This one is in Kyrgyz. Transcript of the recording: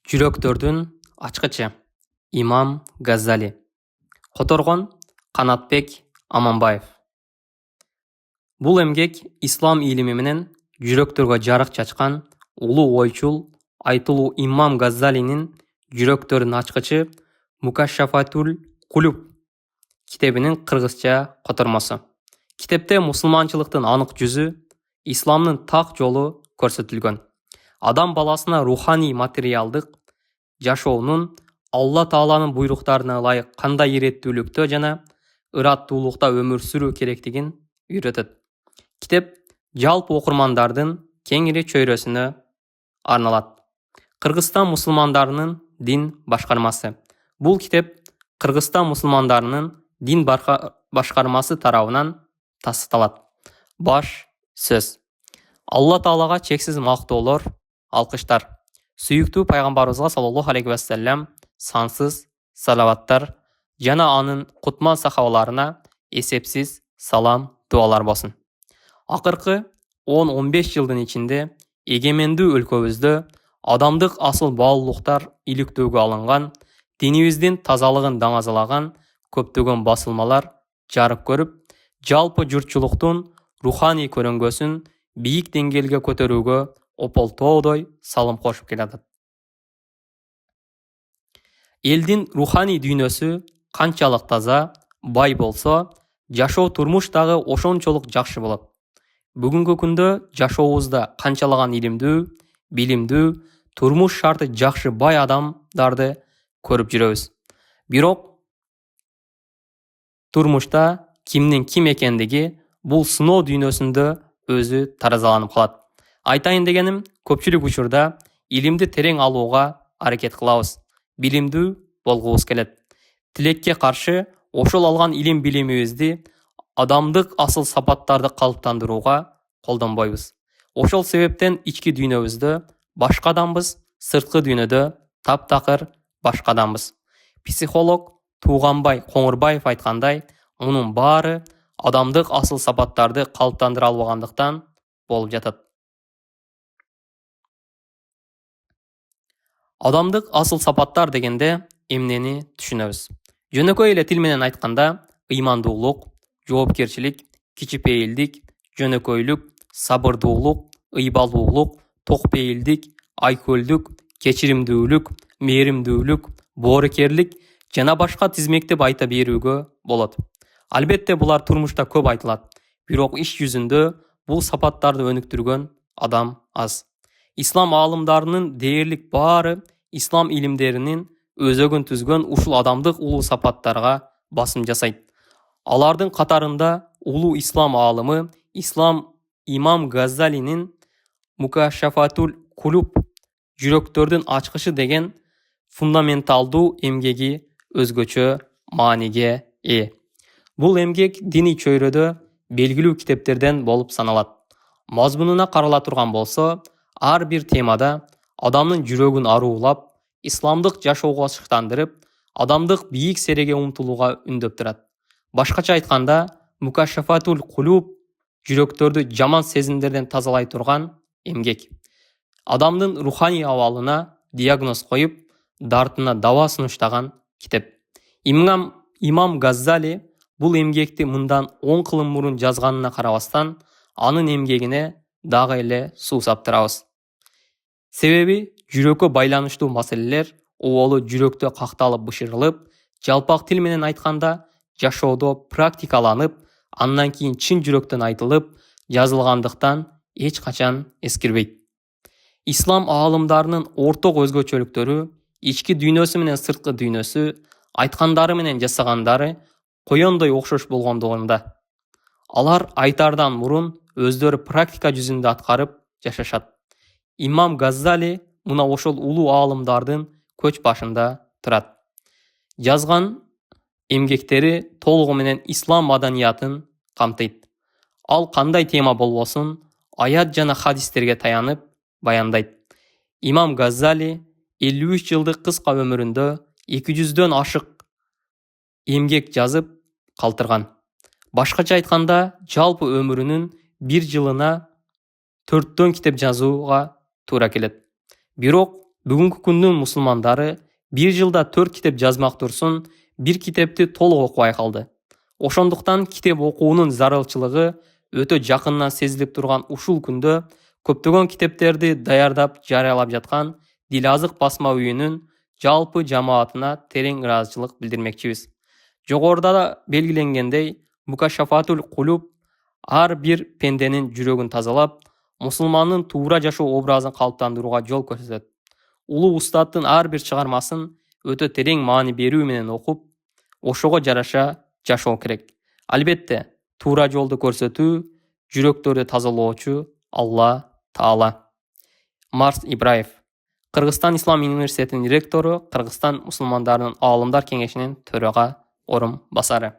Жүрөктөрдүн ачкычы Имам Газзали. Которгон Канатбек Аманбаев. Бул эмгек ислам илими менен жүрөктөргө жарык чачкан улуу ойчул айтылуу Имам Газзалинин Жүрөктөрдүн ачкычы Мукашшафатул Кулуб китебинин кыргызча котормосу. Китепте мусулманчылыктын анык жүзү, исламдын так жолу көрсөтүлгөн. Адам баласына руханий материалдык жашоонун Алла Тааланын буйруктарына ылайык кандай иреттүүлүктө жана ыраттуулукта өмүр сүрүү керектигин үйрөтөт. Китеп жалпы окурмандардын кеңири чөйрөсүнө арналат. Кыргызстан мусулмандарынын дин башкармасы. Бул китеп Кыргызстан мусулмандарынын дин башкармасы тарабынан тастыкталат. Баш сөз. Алла Таалага чексиз мактоолор, алкыштар. Сүйүктүү пайгамбарыбызга саллаллаху алейхи вассалам сансыз салаваттар жана анын кутман сахабаларына эсепсиз салам, дуалар болсун. Акыркы 10-15 жылдын ичинде эгемендүү өлкөбүздө адамдык асыл баалуулуктар иликтөөгө алынган, динибиздин тазалыгын даңазалаган көптөгөн басылмалар жарык көрүп, жалпы журтчулуктун руханий көрөнгөсүн бийик деңгээлге көтөрүүгө ополтоодой салым кошуп келатат. Элдин руханий дүйнөсү канчалык таза, бай болсо, жашоо турмуш дагы ошончолук жакшы болот. Бүгүнкү күндө жашообузда канчалаган илимдүү, билимдүү, турмуш шарты жакшы бай адамдарды көрүп жүрөбүз. Бирок турмушта кимдин ким экендиги бул сыноо дүйнөсүндө өзү таразаланып калат. Айтайын дегеним, көпчүлүк учурда илимди терең алууга аракет кылабыз. Билимдүү болгубуз келет. Тилекке каршы ошол алган илим билимибизди адамдык асыл сапаттарды калыптандырууга колдонбойбуз. Ошол себептен ички дүйнөбүздө башка адамбыз, сырткы дүйнөдө таптакыр башка адамбыз. Психолог Тууганбай Коңурбаев айткандай, мунун баары адамдык асыл сапаттарды калыптандыра албагандыктан болуп жатат. Адамдык асыл сапаттар дегенде эмнени түшүнөбүз? Жөнөкөй эле тил менен айтканда, ыймандуулук, жоопкерчилик, кичипейилдик, жөнөкөйлүк, сабырдуулук, ыйбалуулук, токпейилдик, айкөлдүк, кечиримдүүлүк, мээримдүүлүк, боорукерлик жана башка тизмектеп айта берүүгө болот. Албетте булар турмушта көп айтылат, бирок иш жүзүндө бул сапаттарды өнүктүргөн адам аз. Ислам аалымдарынын дээрлик баары ислам илимдеринин өзөгүн түзгөн ушул адамдык улуу сапаттарга басым жасайт. Алардын катарында улуу ислам аалымы Имам Газзалинин Мукашшафатул Кулуб Жүрөктөрдүн ачкычы деген фундаменталдуу эмгеги өзгөчө мааниге ээ. Бул эмгек диний чөйрөдө белгилүү китептерден болуп саналат. Мазмунуна карала турган болсо, ар бир темада адамдын жүрөгүн аруулап, исламдык жашоого шыктандырып, адамдык бийик сереге умтулууга үндөп турат. Башкача айтканда, Мукашшафатул Кулуб жүрөктөрдү жаман сезимдерден тазалай турган эмгек. Адамдын руханий абалына диагноз коюп, дартына даба сунуштаган китеп. Имам Газзали бул эмгекти мындан 10 кылым мурун жазганына карабастан, анын эмгегине дагы эле суу саптырабыз. Себеби жүрөккө байланыштуу маселелер оболу жүрөктө какталып бышырылып, жалпак тил менен айтканда, жашоодо практикаланып, андан кийин чын жүрөктөн айтылып, жазылгандыктан эч качан эскирбейт. Ислам аалымдарынын орток өзгөчөлүктөрү, ички дүйнөсү менен сырткы дүйнөсү, айткандары менен жасагандары коёндой окшош болгондугунда. Алар айтардан мурун өздөрү практика жүзүндө аткарып жашашат. Имам Газзали мына ошол улуу аалымдардын көч башында турат. Жазган эмгектери толугу менен ислам маданиятын камтыйт. Ал кандай тема болбосун, аят жана хадистерге таянып баяндайт. Имам Газзали 53 жылдык кыска өмүрүндө 200дөн ашык эмгек жазып калтырган. Башкача айтканда, жалпы өмүрүнүн 1 жылына 4 китеп жазууга туура келет. Бирок Бүгүнкү күндүн мусулмандары бир жылда 4 китеп жазмак турсун, бир китепти толук окубай калды. Ошондуктан китеп окуунун зарылчылыгы өтө жакындан сезилип турган ушул күндө көптөгөн китептерди даярдап жарыялап жаткан Дил Азык басма үйүнүн жалпы жамаатына терең ыраазычылык билдирмекчибиз. Жогоруда белгиленгендей, Мукашафатул Кулуб ар бир пенденин жүрөгүн тазалап, мусулмандын туура жашоо образын калыптандырууга жол көрсөтөт. Улуу устаттын ар бир чыгармасын өтө терең маани берүү менен окуп, ошого жараша жашоо керек. Албетте, туура жолду көрсөтүү жүрөктөрдү тазалоочу Алла Таала. Марс Ибраев, Кыргызстан Ислам университетинин ректору, Кыргызстан мусулмандарынын аалымдар кеңешинин төрага орун басары.